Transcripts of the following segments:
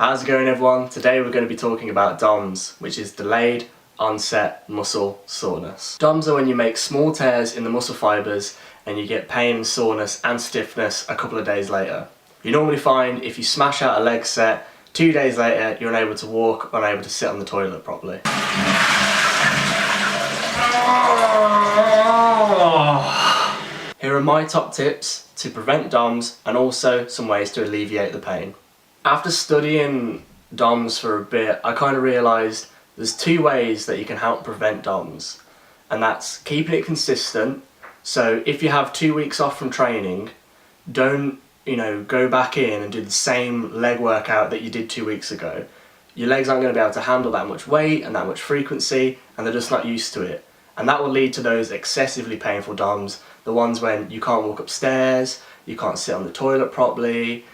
How's it going, everyone? Today we're going to be talking about DOMS, which is delayed onset muscle soreness. DOMS are when you make small tears in the muscle fibres and you get pain, soreness and stiffness a couple of days later. You normally find if you smash out a leg set, 2 days later you're unable to walk, unable to sit on the toilet properly. Here are my top tips to prevent DOMS and also some ways to alleviate the pain. After studying DOMS for a bit, I kind of realised there's 2 ways that you can help prevent DOMS, and that's keeping it consistent. So if you have 2 weeks off from training, don't go back in and do the same leg workout that you did 2 weeks ago. Your legs aren't going to be able to handle that much weight and that much frequency, and they're just not used to it. And that will lead to those excessively painful DOMS, the ones when you can't walk upstairs, you can't sit on the toilet properly,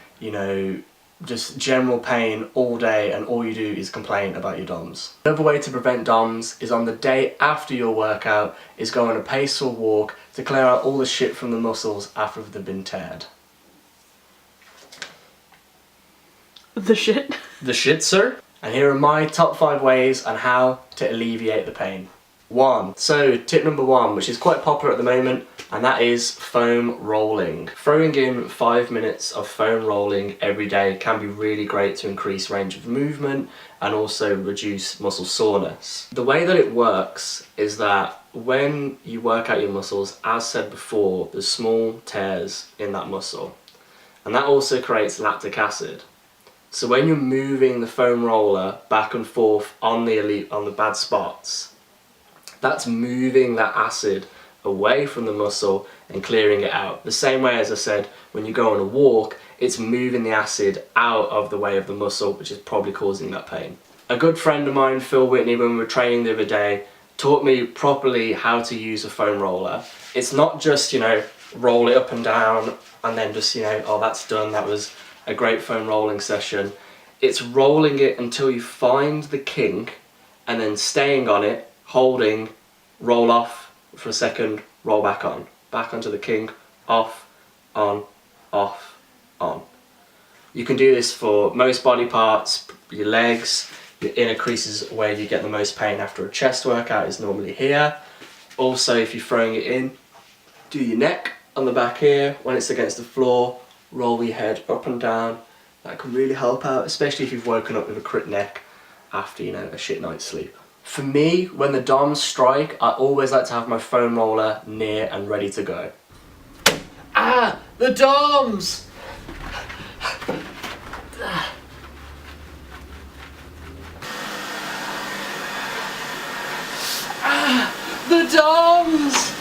just general pain all day, and all you do is complain about your DOMS. Another way to prevent DOMS is on the day after your workout is go on a paceful walk to clear out all the shit from the muscles after they've been teared. The shit? The shit, sir? And here are my top 5 ways on how to alleviate the pain. 1. So tip number 1, which is quite popular at the moment, and that is foam rolling. Throwing in 5 minutes of foam rolling every day can be really great to increase range of movement and also reduce muscle soreness. The way that it works is that when you work out your muscles, as said before, there's small tears in that muscle, and that also creates lactic acid. So when you're moving the foam roller back and forth on the bad spots, that's moving that acid away from the muscle and clearing it out. The same way, as I said, when you go on a walk, it's moving the acid out of the way of the muscle, which is probably causing that pain. A good friend of mine, Phil Whitney, when we were training the other day, taught me properly how to use a foam roller. It's not just, roll it up and down and then just, oh, that's done, that was a great foam rolling session. It's rolling it until you find the kink and then staying on it, holding, roll off for a second, roll back on. Back onto the kink, off, on, off, on. You can do this for most body parts, your legs, your inner creases where you get the most pain after a chest workout is normally here. Also, if you're throwing it in, do your neck on the back here. When it's against the floor, roll your head up and down. That can really help out, especially if you've woken up with a crick neck after, a shit night's sleep. For me, when the DOMS strike, I always like to have my foam roller near and ready to go. Ah! The DOMS! Ah! The DOMS!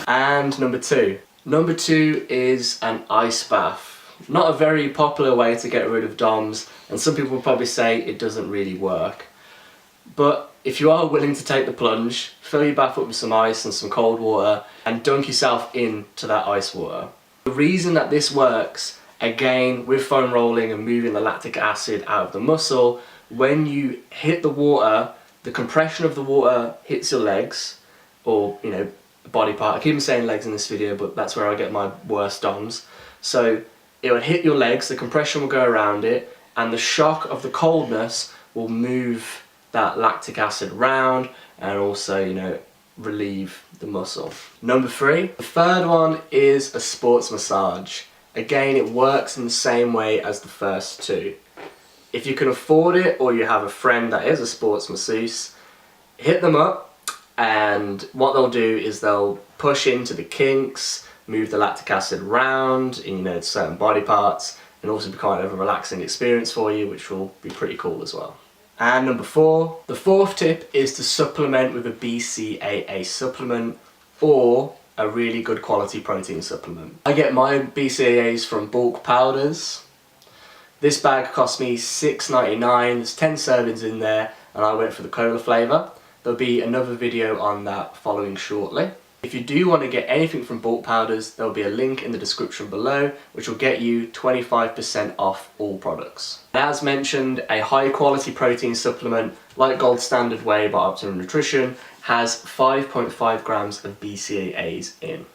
And number 2. Number 2 is an ice bath. Not a very popular way to get rid of DOMS, and some people will probably say it doesn't really work. But if you are willing to take the plunge, fill your bath up with some ice and some cold water and dunk yourself into that ice water. The reason that this works, again, with foam rolling and moving the lactic acid out of the muscle, when you hit the water, the compression of the water hits your legs, or body part. I keep saying legs in this video, but that's where I get my worst DOMS. So it would hit your legs, the compression will go around it, and the shock of the coldness will move that lactic acid around and also, relieve the muscle. Number 3, the third one is a sports massage. Again, it works in the same way as the first 2. If you can afford it, or you have a friend that is a sports masseuse, hit them up, and what they'll do is they'll push into the kinks, move the lactic acid around in certain body parts, and also be kind of a relaxing experience for you, which will be pretty cool as well. And number 4, the 4th tip is to supplement with a BCAA supplement or a really good quality protein supplement. I get my BCAAs from bulk powders. This bag cost me $6.99, there's 10 servings in there, and I went for the cola flavour. There'll be another video on that following shortly. If you do want to get anything from bulk powders, there'll be a link in the description below, which will get you 25% off all products. As mentioned, a high quality protein supplement like Gold Standard Whey by Optimum Nutrition has 5.5 grams of BCAAs in.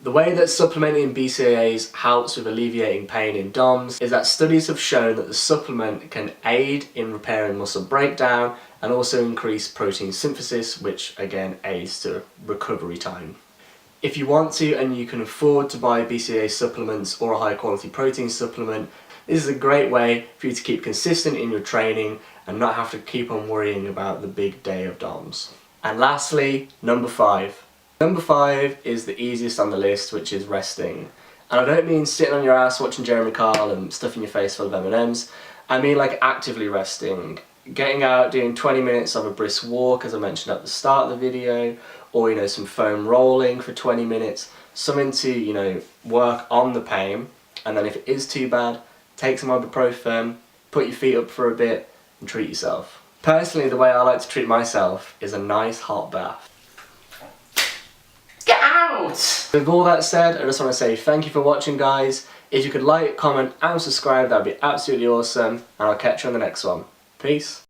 The way that supplementing BCAAs helps with alleviating pain in DOMS is that studies have shown that the supplement can aid in repairing muscle breakdown and also increase protein synthesis, which again aids to recovery time. If you want to and you can afford to buy BCAA supplements or a high quality protein supplement, this is a great way for you to keep consistent in your training and not have to keep on worrying about the big day of DOMS. And lastly, number 5. Number 5 is the easiest on the list, which is resting. And I don't mean sitting on your ass watching Jeremy Kyle and stuffing your face full of M&Ms. I mean like actively resting. Getting out, doing 20 minutes of a brisk walk, as I mentioned at the start of the video, or some foam rolling for 20 minutes, something to work on the pain, and then if it is too bad, take some ibuprofen, put your feet up for a bit and treat yourself. Personally, the way I like to treat myself is a nice hot bath. Get out! With all that said, I just want to say thank you for watching, guys. If you could like, comment and subscribe, that'd be absolutely awesome, and I'll catch you on the next one. Peace.